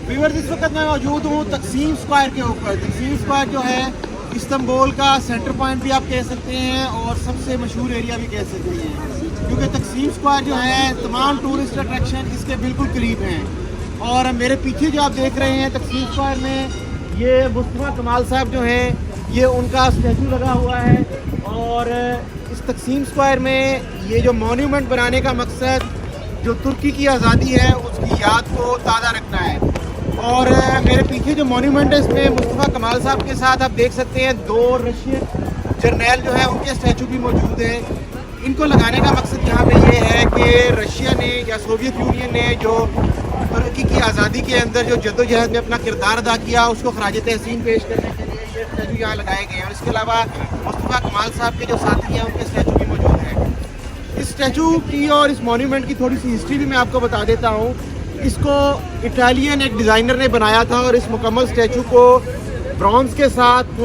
Viewers, इस वक्त मैं मौजूद हूँ तकसीम स्क्वायर के ऊपर। तकसीम स्क्वायर जो है इस्तांबुल का सेंटर पॉइंट भी आप कह सकते हैं और सबसे मशहूर एरिया भी कह सकते हैं, क्योंकि तकसीम स्क्वायर जो है तमाम टूरिस्ट अट्रैक्शन इसके बिल्कुल करीब हैं। और मेरे पीछे जो आप देख रहे हैं तकसीम स्क्वायर में, ये मुस्तफ़ा कमाल साहब जो हैं, ये उनका स्टैचू लगा हुआ है। और इस तकसीम स्क्वायर में ये जो मॉन्यूमेंट बनाने का मकसद जो तुर्की की आज़ादी है उसकी याद को ताज़ा रखना है। और मेरे पीछे जो मॉन्यूमेंट है इसमें मुस्तफ़ा कमाल साहब के साथ आप देख सकते हैं 2 रशियन जर्नैल जो है उनके स्टैचू भी मौजूद हैं। इनको लगाने का मकसद यहाँ पे ये है कि रशिया ने या सोवियत यूनियन ने जो तुर्की की आज़ादी के अंदर जो जद्दोजहद में अपना किरदार अदा किया उसको खराज तहसीन पेश करने के लिए ये स्टैचू यहाँ लगाए गए हैं। और इसके अलावा मुस्तफ़ा कमाल साहब के जो साथी हैं उनके स्टैचू भी मौजूद हैं। इस स्टैचू की और इस मॉन्यूमेंट की थोड़ी सी हिस्ट्री भी मैं आपको बता देता हूँ। इसको इटालियन एक डिज़ाइनर ने बनाया था और इस मुकम्मल स्टैचू को ब्रॉन्ज़ के साथ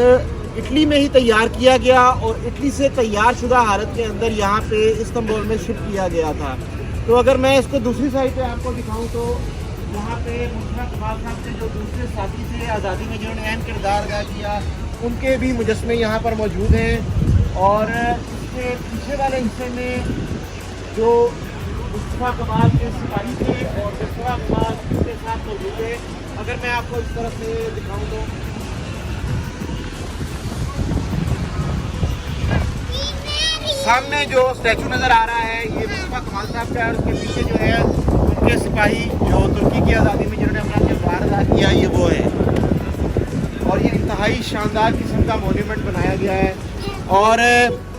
इटली में ही तैयार किया गया और इटली से तैयार शुदा हालत के अंदर यहाँ पे इस्तांबुल में शिफ्ट किया गया था। तो अगर मैं इसको दूसरी साइड पे आपको दिखाऊं तो यहाँ पे मुस्तफ़ा कमाल साहब के जो दूसरे साथी थे आज़ादी में जिन्होंने अहम किरदार अदा किया, उनके भी मुजस्मे यहाँ पर मौजूद हैं। और इसके पीछे वाले हिस्से में जो मुस्तफ़ा कमाल के सिपाही थे और मुस्तफ़ा कमाल के साथ मौजूद है। अगर मैं आपको इस तरफ से दिखाऊं तो सामने जो स्टैचू नज़र आ रहा है ये मुस्तफ़ा कमाल साहब का है। उसके पीछे जो है उनके सिपाही जो तुर्की की आज़ादी में जिन्होंने अपना किरदार अदा किया, ये वो है। और ये इंतहाई शानदार किस्म का मॉन्यूमेंट बनाया गया है। और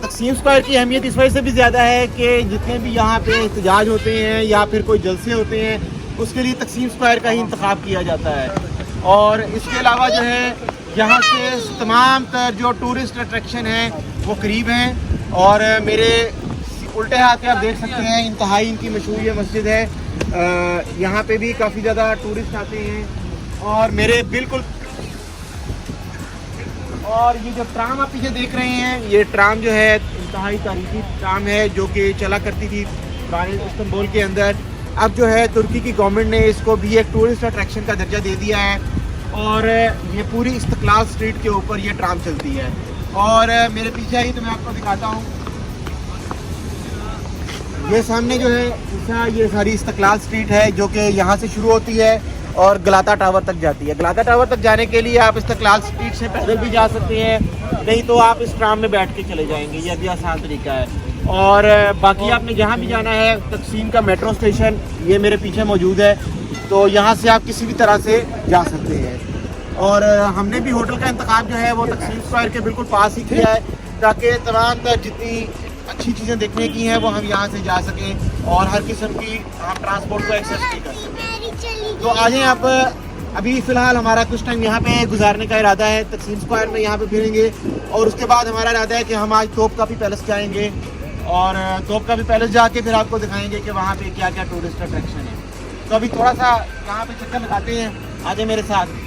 तकसीम स्क्वायर की अहमियत इस वजह से भी ज़्यादा है कि जितने भी यहाँ पे एहतजाज होते हैं या फिर कोई जलसे होते हैं उसके लिए तकसीम स्क्वायर का ही इंतखाब किया जाता है। और इसके अलावा जो है यहाँ से तमाम तर जो टूरिस्ट अट्रैक्शन हैं वो करीब हैं। और मेरे उल्टे हाथ पे आप देख सकते हैं इंतहाई इनकी मशहूर ये मस्जिद है। यहाँ पे भी काफ़ी ज़्यादा टूरिस्ट आते हैं। और मेरे बिल्कुल और ये जो ट्राम आप पीछे देख रहे हैं, ये ट्राम जो है इंतहाई तारीखी ट्राम है जो कि चला करती थी पुराने इस्तांबुल के अंदर। अब जो है तुर्की की गवर्नमेंट ने इसको भी एक टूरिस्ट अट्रैक्शन का दर्जा दे दिया है और ये पूरी इस्तिकलाल स्ट्रीट के ऊपर ये ट्राम चलती है। और मेरे पीछे आई तो मैं आपको दिखाता हूँ, ये सामने जो है ये सारी इस्तिकलाल स्ट्रीट है जो कि यहाँ से शुरू होती है और गलाता टावर तक जाती है। गलाता टावर तक जाने के लिए आप इस्तिकलाल स्ट्रीट से पैदल भी जा सकते हैं, नहीं तो आप इस ट्राम में बैठ के चले जाएंगे, यह भी आसान तरीका है। और बाकी आपने जहाँ भी जाना है, तकसीम का मेट्रो स्टेशन ये मेरे पीछे मौजूद है, तो यहाँ से आप किसी भी तरह से जा सकते हैं। और हमने भी होटल का इंतखाब जो है वो तकसीम स्क्वायर के बिल्कुल पास ही किया है ताकि तमाम जितनी अच्छी चीज़ें देखने की हैं वो हम यहाँ से जा सकें और हर किस्म की हम ट्रांसपोर्ट को एक्सेस नहीं कर सकें। तो आ जाएं आप। अभी फ़िलहाल हमारा कुछ टाइम यहाँ पे गुजारने का इरादा है, तकसीम स्क्वायर में यहाँ पे फिरेंगे और उसके बाद हमारा इरादा है कि हम आज तोपकापी पैलेस जाएंगे और तोपकापी पैलेस जाके फिर आपको दिखाएंगे कि वहाँ पे क्या क्या टूरिस्ट अट्रैक्शन है। तो अभी थोड़ा सा यहाँ पे चक्कर लगाते हैं, आ जाए मेरे साथ।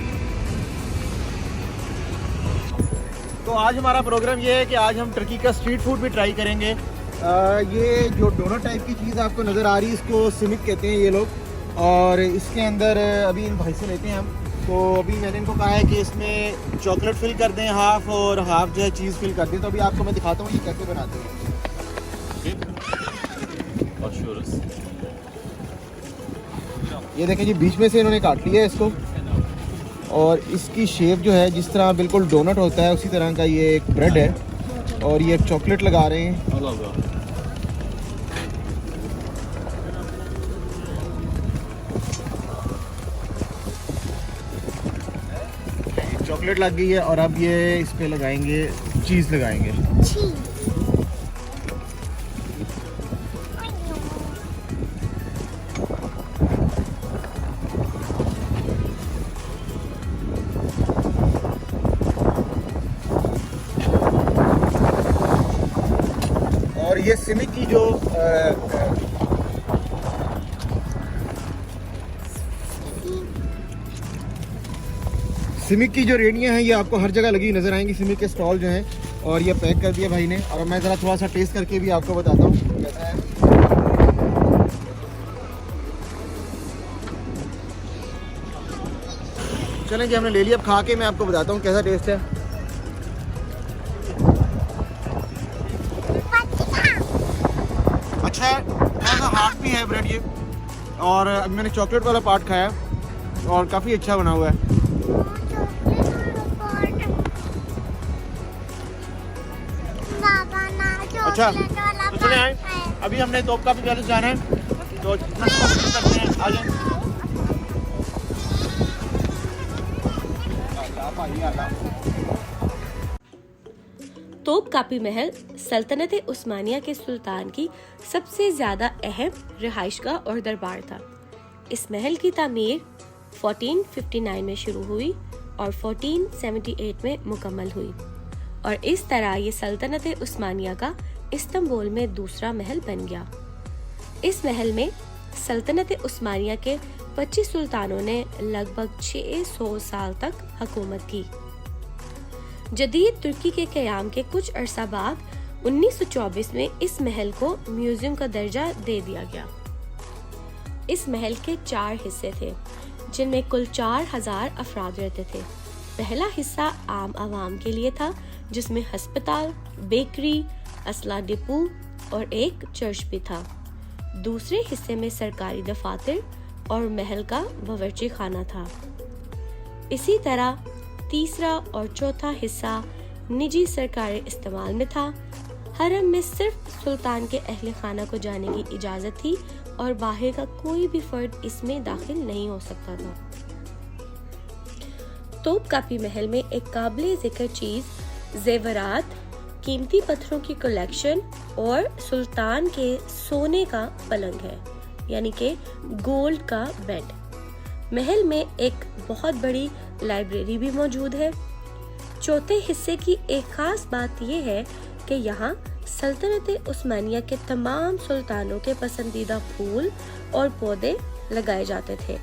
तो आज हमारा प्रोग्राम ये है कि आज हम टर्की का स्ट्रीट फूड भी ट्राई करेंगे। ये जो डोनट टाइप की चीज़ आपको नज़र आ रही है इसको सिमिक कहते हैं ये लोग। और इसके अंदर अभी इन भाई से लेते हैं हम। तो अभी मैंने इनको कहा है कि इसमें चॉकलेट फिल कर दें हाफ़ और हाफ़ जो है चीज़ फिल कर दें। तो अभी आपको मैं दिखाता हूँ ये कैसे बनाते हैं। ये देखें जी, बीच में से इन्होंने काट लिया है इसको और इसकी शेप जो है जिस तरह बिल्कुल डोनट होता है उसी तरह का ये एक ब्रेड है और ये एक चॉकलेट लगा रहे हैं। चॉकलेट लग गई है और अब ये इस पे लगाएंगे चीज़ लगाएंगे। और ये सिमिक की जो सिमिक की जो रेडियाँ हैं ये आपको हर जगह लगी नज़र आएंगी। सिमिक के स्टॉल जो हैं और ये पैक कर दिया भाई ने। और मैं ज़रा थोड़ा सा टेस्ट करके भी आपको बताता हूँ कैसा है। चलें जी, हमने ले लिया, अब खा के मैं आपको बताता हूँ कैसा टेस्ट है। अच्छा है, थोड़ा सा हार्ड भी है ब्रेड ये। और अभी मैंने चॉकलेट वाला पार्ट खाया और काफ़ी अच्छा बना हुआ है। अच्छा तो चले आए, अभी हमने तोप कापी पैलेस जाना है तो करते हैं, आ जाए। तोप कापी महल सल्तनत उस्मानिया के सुल्तान की सबसे ज्यादा अहम रिहाइशगाह और दरबार था। इस महल की तामीर 1459 में शुरू हुई और 1478 में मुकम्मल हुई और इस तरह ये सल्तनत उस्मानिया का इस्तांबुल में दूसरा महल बन गया। इस महल में सल्तनत उस्मानिया के 25 सुल्तानों ने लगभग 600 साल तक हुकूमत की। जदीद तुर्की के क़याम के कुछ अरसा बाद 1924 में इस महल को म्यूजियम का दर्जा दे दिया गया। इस महल के 4 हिस्से थे जिनमें कुल 4000 अफराद रहते थे। पहला हिस्सा आम आवाम के लिए था जिसमें अस्पताल, बेकरी, असला डिपो और एक चर्च भी था। दूसरे हिस्से में सरकारी दफातर और महल का बावर्ची खाना था। इसी तरह तीसरा और चौथा हिस्सा निजी सरकारी इस्तेमाल में था। हरम में सिर्फ सुल्तान के अहले खाना को जाने की इजाजत थी और बाहर का कोई भी फर्द इसमें दाखिल नहीं हो सकता था। तोप कापी महल में एक काबिल जिक्र चीज जेवरात, कीमती पत्थरों की कलेक्शन और सुल्तान के सोने का पलंग है, यानी कि गोल्ड का बेड। महल में एक बहुत बड़ी लाइब्रेरी भी मौजूद है। चौथे हिस्से की एक खास बात यह है कि यहाँ सल्तनत उस्मानिया के तमाम सुल्तानों के पसंदीदा फूल और पौधे लगाए जाते थे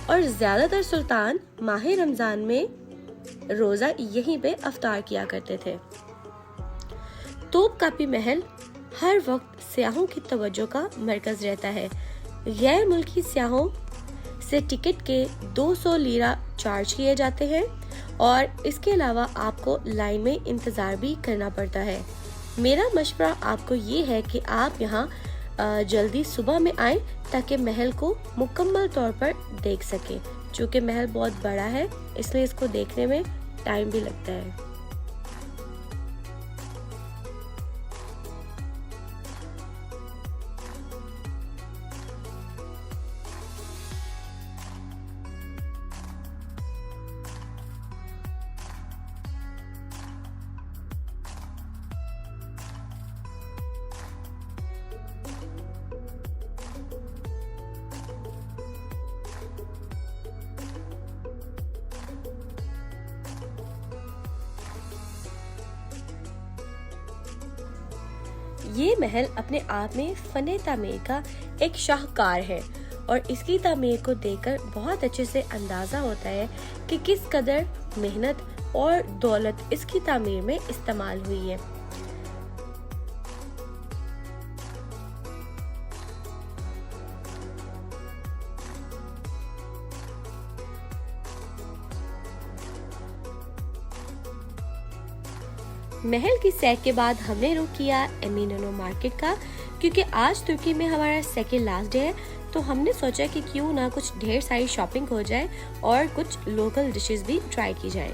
और ज्यादातर सुल्तान माह रमजान में रोजा यहीं पे अफ्तार किया करते थे। तोप कापी महल हर वक्त सियाहों की तवज्जो का मरकज रहता है। गैर मुल्की सियाहों से टिकट के 200 लीरा चार्ज किए जाते हैं और इसके अलावा आपको लाइन में इंतजार भी करना पड़ता है। मेरा मशवरा आपको ये है कि आप यहाँ जल्दी सुबह में आए ताकि महल को मुकम्मल तौर पर देख सकें। चूँकि महल बहुत बड़ा है इसलिए इसको देखने में टाइम भी लगता है। ये महल अपने आप में फने तामीर का एक शाहकार है और इसकी तामीर को देखकर बहुत अच्छे से अंदाजा होता है कि किस कदर मेहनत और दौलत इसकी तामीर में इस्तेमाल हुई है। महल की सैर के बाद हमने रुख किया एमिनोनो मार्केट का, क्योंकि आज तुर्की में हमारा सेकंड लास्ट डे है तो हमने सोचा कि क्यों ना कुछ ढेर सारी शॉपिंग हो जाए और कुछ लोकल डिशेस भी ट्राई की जाए।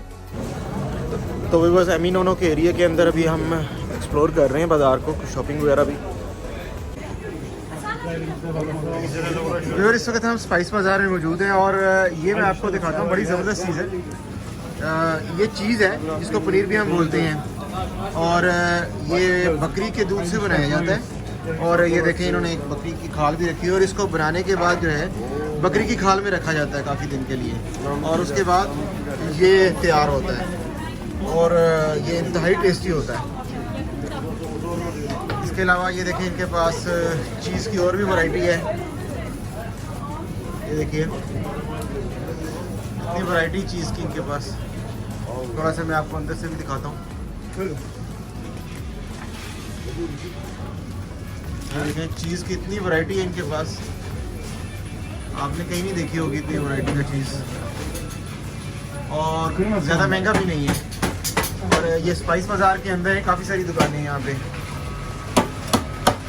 तो वे बस एमिनोनो के एरिया के अंदर अभी हम एक्सप्लोर कर रहे हैं बाज़ार को, शॉपिंग वगैरह भी। इस वक्त हम स्पाइस बाज़ार में मौजूद हैं और ये मैं आपको दिखाता हूँ, बड़ी ज़बरदस्त चीज़ है। ये चीज़ है जिसको पनीर भी हम बोलते हैं और ये बकरी के दूध से बनाया जाता है। और ये देखें इन्होंने एक बकरी की खाल भी रखी है और इसको बनाने के बाद जो है बकरी की खाल में रखा जाता है काफ़ी दिन के लिए और उसके बाद ये तैयार होता है और ये इंतहाई टेस्टी होता है। इसके अलावा ये देखिए इनके पास चीज़ की और भी वैरायटी है। ये देखिए इतनी वैरायटी चीज़ की इनके पास। थोड़ा सा मैं आपको अंदर से भी दिखाता हूँ। देखें चीज़ की इतनी वैरायटी है इनके पास, आपने कहीं नहीं देखी होगी इतनी वैरायटी का चीज़, और ज़्यादा महंगा भी नहीं है। और ये स्पाइस बाज़ार के अंदर है, काफ़ी सारी दुकानें हैं यहाँ पे।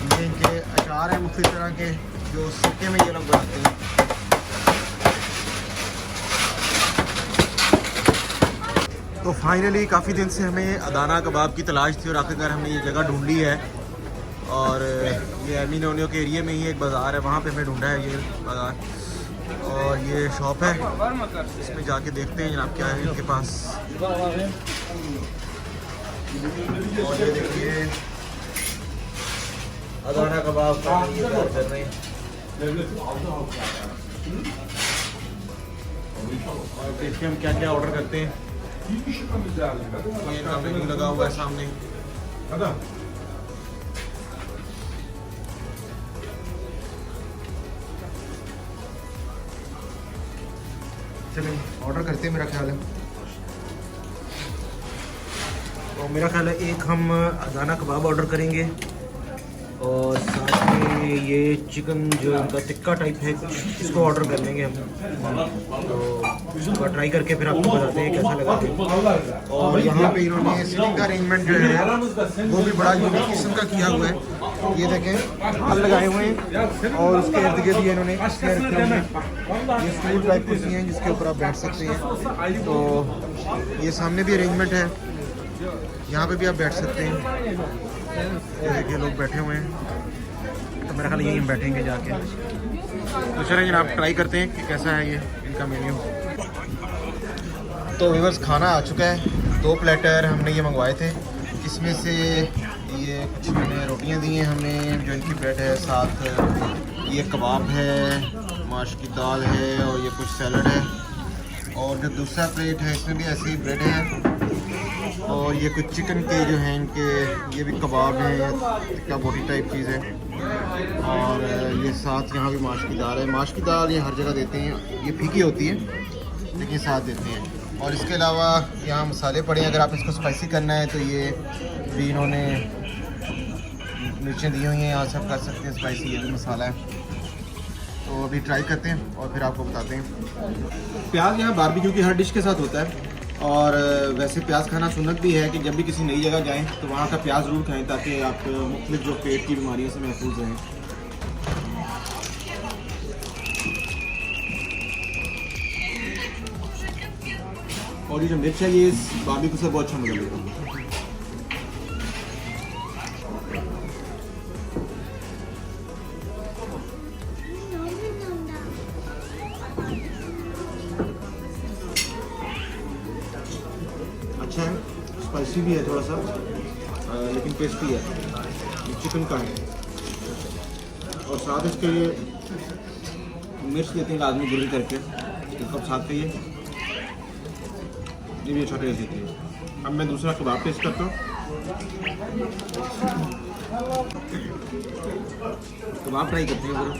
ये इनके अचार हैं मुख्तलिफ तरह के, जो सिक्के में ये लोग बनाते हैं। तो फाइनली काफ़ी दिन से हमें अदाना कबाब की तलाश थी और आखिरकार हमने ये जगह ढूंढी है। और ये एमिनोनियो के एरिया में ही एक बाज़ार है, वहाँ पे हमें ढूंढा है ये बाज़ार। और ये शॉप है, इसमें जाके देखते हैं जनाब क्या है इनके पास। और ये देखिए अदाना कबाब का ये तैयार कर रहे हैं। और देखिए हम क्या क्या ऑर्डर करते हैं। ये इनका मेन्यू लगा हुआ है सामने। चलिए ऑर्डर करते हैं, मेरा ख्याल है। तो मेरा ख्याल है एक हम अदाना कबाब ऑर्डर करेंगे और साथ में ये चिकन जो उनका टिक्का टाइप है इसको ऑर्डर कर लेंगे हम। तो इसको ट्राई करके फिर आपको बताते हैं कैसा लगा। और यहाँ पे इन्होंने सीटिंग का अरेंजमेंट जो है वो भी बड़ा यूनिक किस्म का किया हुआ है। ये देखें हल लगाए हुए हैं और उसके इर्द गिर्द ये इन्होंने ये स्टूल टाइप कुर्सी हैं जिसके ऊपर आप बैठ सकते हैं। तो ये सामने भी अरेंजमेंट है, यहाँ पे भी आप बैठ सकते हैं। ये देखिए लोग बैठे हुए हैं, तो मेरा ख्याल यही हम बैठेंगे जाके। तो चलें जनाब ट्राई करते हैं कि कैसा है ये इनका मेन्यू। तो व्यूअर्स खाना आ चुका है, 2 प्लेटर हमने ये मंगवाए थे। इसमें से ये कुछ मैंने रोटियां दी हैं हमें जो इनकी ब्रेड है, साथ ये कबाब है, माश की दाल है और ये कुछ सैलड है। और जो दूसरा प्लेट है इसमें भी ऐसी ब्रेड है और ये कुछ चिकन के जो हैं इनके ये भी कबाब हैं, टिक्का बोटी टाइप चीज़ है। और ये साथ यहाँ भी माश की दाल है। माश की दाल ये हर जगह देते हैं, ये फीकी होती है लेकिन साथ देते हैं। और इसके अलावा यहाँ मसाले पड़े हैं, अगर आप इसको स्पाइसी करना है तो ये भी इन्होंने मिर्चें दी हुई हैं, यहाँ से आप कर सकते हैं स्पाइसी, ये भी मसाला है। तो अभी ट्राई करते हैं और फिर आपको बताते हैं। प्याज यहाँ बारबेक्यू की हर डिश के साथ होता है और वैसे प्याज खाना सुन्नत भी है कि जब भी किसी नई जगह जाएं तो वहाँ का प्याज ज़रूर खाएं ताकि आप मुख्तलिफ जो पेट की बीमारियों से महफूज रहें। और ये जो मिर्च है ये इस बारबेक्यू से बहुत अच्छा मजा लेता है। अच्छा है, स्पाइसी भी है थोड़ा सा लेकिन टेस्टी है। ये चिकन का है और साथ इसके ये मिर्च देते हैं आदमी ग्रिल करके, इसका साथ पे ये भी अच्छा टेस्ट देती है। अब मैं दूसरा कबाब टेस्ट करता हूँ। कबाब ट्राई करते हैं ज़रा।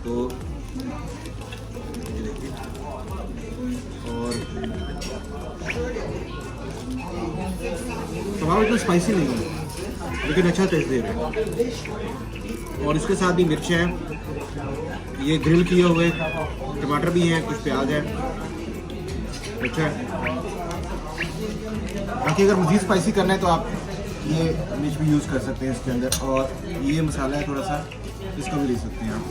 तो ये देखिए, और कबाब इतना स्पाइसी नहीं है लेकिन अच्छा टेस्ट दे रहा है। और इसके साथ भी मिर्च है, ये ग्रिल किए हुए टमाटर भी हैं, कुछ प्याज है, अच्छा है। बाकी अगर मज़ीद स्पाइसी करना है तो आप ये मिर्च भी यूज़ कर सकते हैं इसके अंदर। और ये मसाला है थोड़ा सा, इसका भी ले सकते हैं आप।